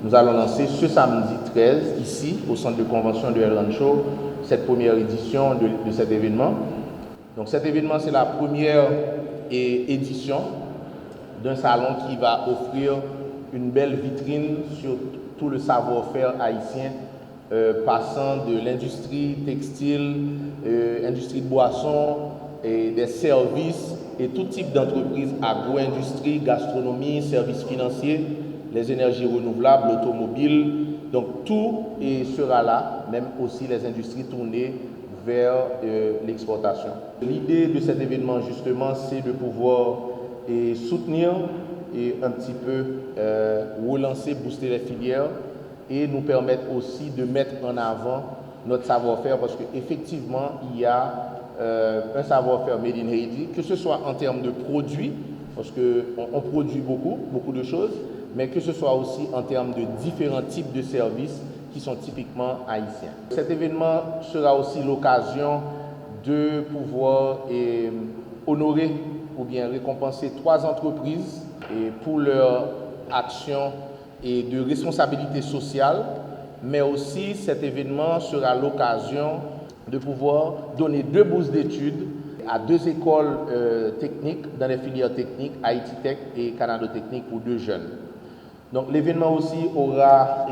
Nous allons lancer ce samedi 13, ici, au centre de convention de El Rancho, cette première édition de cet événement. Donc cet événement, c'est la première édition d'un salon qui va offrir une belle vitrine sur tout le savoir-faire haïtien, passant de l'industrie textile, industrie de boissons, et des services et tout type d'entreprises, agro-industrie, gastronomie, services financiers, les énergies renouvelables, l'automobile. Donc tout sera là, même aussi les industries tournées vers l'exportation. L'idée de cet événement, justement, c'est de pouvoir soutenir et un petit peu relancer, booster les filières et nous permettre aussi de mettre en avant notre savoir-faire parce qu'effectivement, il y a un savoir-faire made in Haiti, que ce soit en termes de produits, parce qu'on produit beaucoup de choses, mais que ce soit aussi en termes de différents types de services qui sont typiquement haïtiens. Cet événement sera aussi l'occasion de pouvoir honorer ou bien récompenser 3 entreprises pour leur action et de responsabilité sociale, mais aussi cet événement sera l'occasion de pouvoir donner 2 bourses d'études à 2 écoles techniques dans les filières techniques, Haïti Tech et Canada Technique pour 2 jeunes. Donc l'événement aussi aura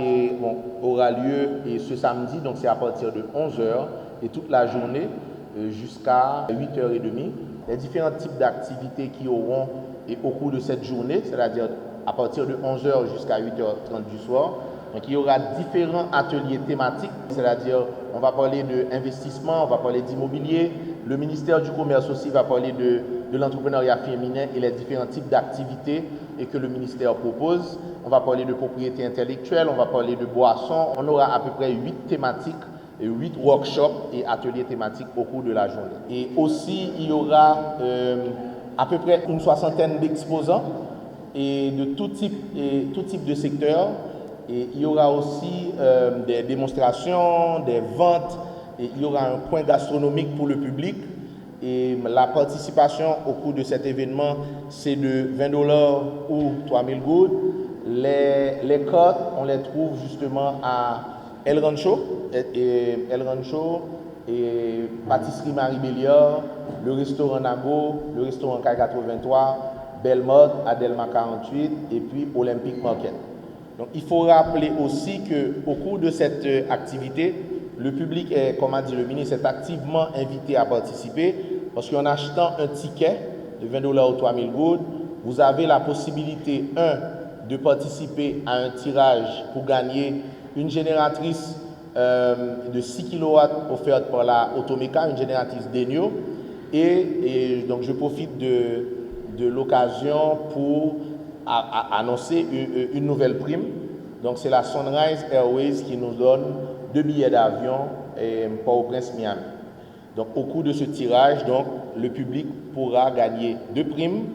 lieu ce samedi, donc c'est à partir de 11h et toute la journée jusqu'à 8h30. Les différents types d'activités qui auront au cours de cette journée, c'est-à-dire à partir de 11h jusqu'à 8h30 du soir. Donc il y aura différents ateliers thématiques, c'est-à-dire on va parler d'investissement, on va parler d'immobilier. Le ministère du Commerce aussi va parler de l'entrepreneuriat féminin et les différents types d'activités que le ministère propose. On va parler de propriété intellectuelle, on va parler de boissons. On aura à peu près 8 thématiques, 8 workshops et ateliers thématiques au cours de la journée. Et aussi, il y aura à peu près une 60aine d'exposants et de tout type de secteur. Et il y aura aussi des démonstrations, des ventes, et il y aura un point gastronomique pour le public. Et la participation au cours de cet événement, c'est de $20 ou 3,000 gouttes. Les codes, on les trouve justement à El Rancho, et Pâtisserie Marie Béliard, le restaurant Nago, le restaurant K83, Belmode, Adelma 48 et puis Olympic Market. Donc il faut rappeler aussi qu'au cours de cette activité, le public est, comme a dit le ministre, est activement invité à participer parce qu'en achetant un ticket de $20 ou 3,000 gouttes, vous avez la possibilité, de participer à un tirage pour gagner une génératrice de 6 kW offerte par la Automéca, une génératrice Denio. Et donc je profite de l'occasion pour annoncer une nouvelle prime. Donc c'est la Sunrise Airways qui nous donne 2 billets d'avion Port-au-Prince Miami. Donc au cours de ce tirage, donc, le public pourra gagner 2 primes,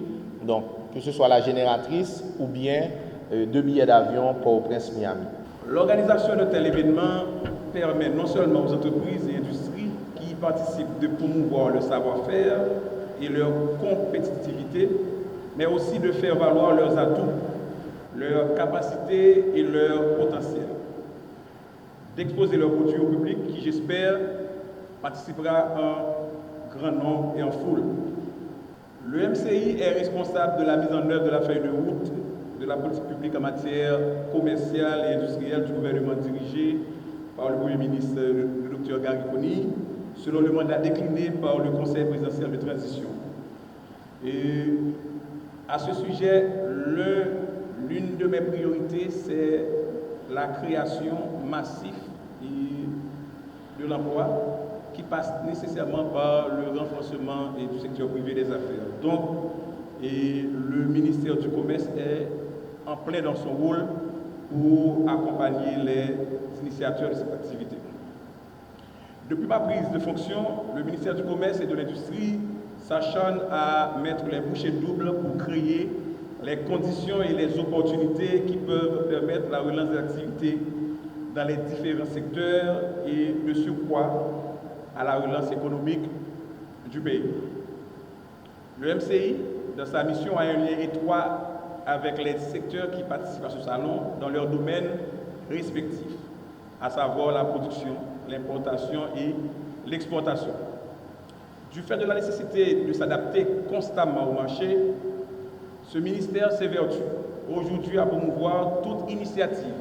donc que ce soit la génératrice ou bien 2 billets d'avion Port-au-Prince Miami. L'organisation de tel événement permet non seulement aux entreprises et industries qui y participent de promouvoir le savoir-faire et leur compétitivité, mais aussi de faire valoir leurs atouts, leurs capacités et leur potentiel. D'exposer leurs produits au public qui, j'espère, participera en grand nombre et en foule. Le MCI est responsable de la mise en œuvre de la feuille de route de la politique publique en matière commerciale et industrielle du gouvernement dirigé par le Premier ministre, le Dr Gary Conille, selon le mandat décliné par le Conseil présidentiel de transition. Et à ce sujet, l'une de mes priorités, c'est la création massive de l'emploi qui passe nécessairement par le renforcement du secteur privé des affaires. Donc, le ministère du Commerce est en plein dans son rôle pour accompagner les initiateurs de cette activité. Depuis ma prise de fonction, le ministère du Commerce et de l'Industrie s'acharne à mettre les bouchées doubles pour créer les conditions et les opportunités qui peuvent permettre la relance des activités dans les différents secteurs et de surcroît à la relance économique du pays. Le MCI, dans sa mission, a un lien étroit avec les secteurs qui participent à ce salon dans leurs domaines respectifs, à savoir la production, l'importation et l'exportation. Du fait de la nécessité de s'adapter constamment au marché, ce ministère s'évertue aujourd'hui à promouvoir toute initiative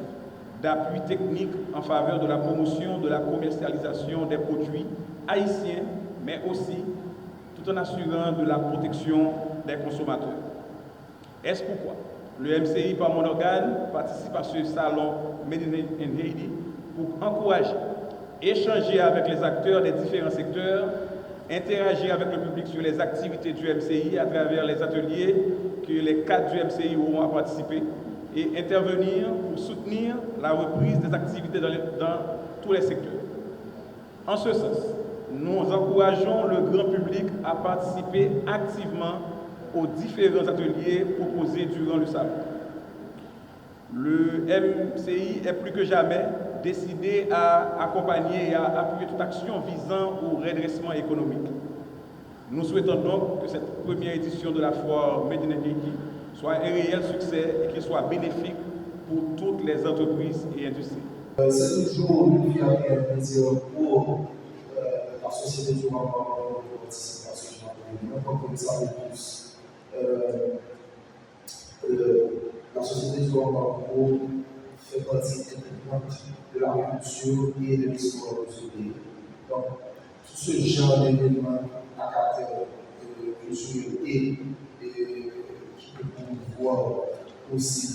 d'appui technique en faveur de la promotion de la commercialisation des produits haïtiens, mais aussi tout en assurant de la protection des consommateurs. Est-ce pourquoi le MCI, par mon organe, participe à ce salon Made in Haiti pour encourager, échanger avec les acteurs des différents secteurs, interagir avec le public sur les activités du MCI à travers les ateliers que les cadres du MCI auront à participer et intervenir pour soutenir la reprise des activités dans tous les secteurs. En ce sens, nous encourageons le grand public à participer activement aux différents ateliers proposés durant le salon. Le MCI est plus que jamais décidé à accompagner et à appuyer toute action visant au redressement économique. Nous souhaitons donc que cette première édition de la foire Made in Haiti soit un réel succès et qu'il soit bénéfique pour toutes les entreprises et industries. C'est toujours une fierté et un plaisir pour la société du Rwanda de participer à ce genre d'événement. Comme vous le savez tous, la société du Rwanda fait partie intégrante de la culture et de l'histoire de ce pays. Donc, tout ce genre d'événement à caractère culturel et qui peut promouvoir aussi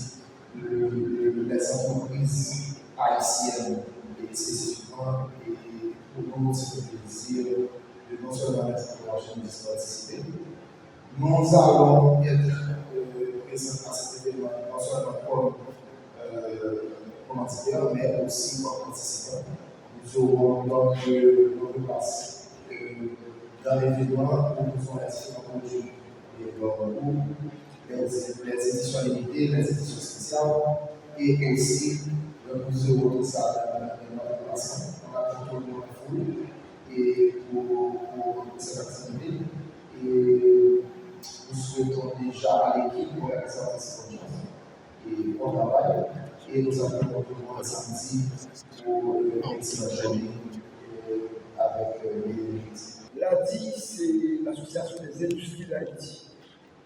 les entreprises haïtiennes et spécifiquement, et pour nous, c'est un plaisir de non seulement être encouragés de participer. Nous allons être présents à cet événement, non seulement comme commentateurs, mais aussi comme participants. Nous aurons donc nos places dans l'événement où nous aurons les différents projets les éditions limitées, les éditions spéciales, et aussi nous aurons tout ça dans notre déplacement. On a contrôlé la foule et pour cette activité. Et nous souhaitons déjà à l'équipe pour réaliser cette chance. Et on travaille et nous allons retrouver samedi pour une excellente journée avec les L'ADI, c'est l'Association des industries d'Haïti.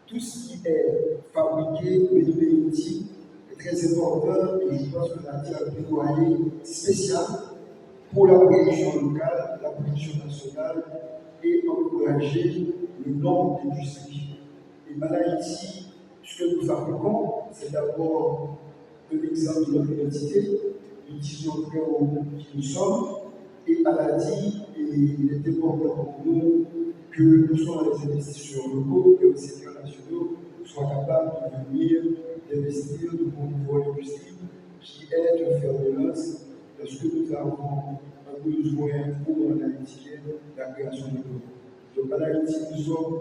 Tout ce qui est fabriqué, Made in Haiti, est très important et je pense que l'ADI a un plaidoyer spécial pour la production locale, la production nationale et encourager le nombre d'industries. Et en Haïti, ce que nous fabriquons, c'est d'abord un exemple de notre identité, nous disons très haut qui nous sommes, et à l'ADI, il est important pour nous que nous soyons les investisseurs locaux, que les secteurs nationaux soient capables de venir, d'investir, de promouvoir l'industrie qui est un fer de lance parce que nous avons un besoin pour en Haïti la création de l'eau. Donc à l'Haïti, nous sommes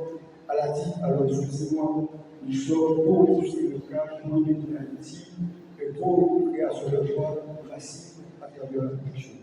à l'ADI, alors excusez-moi, nous sommes pour l'industrie locale, pour l'Haïti et pour la création de droits massifs à travers la production.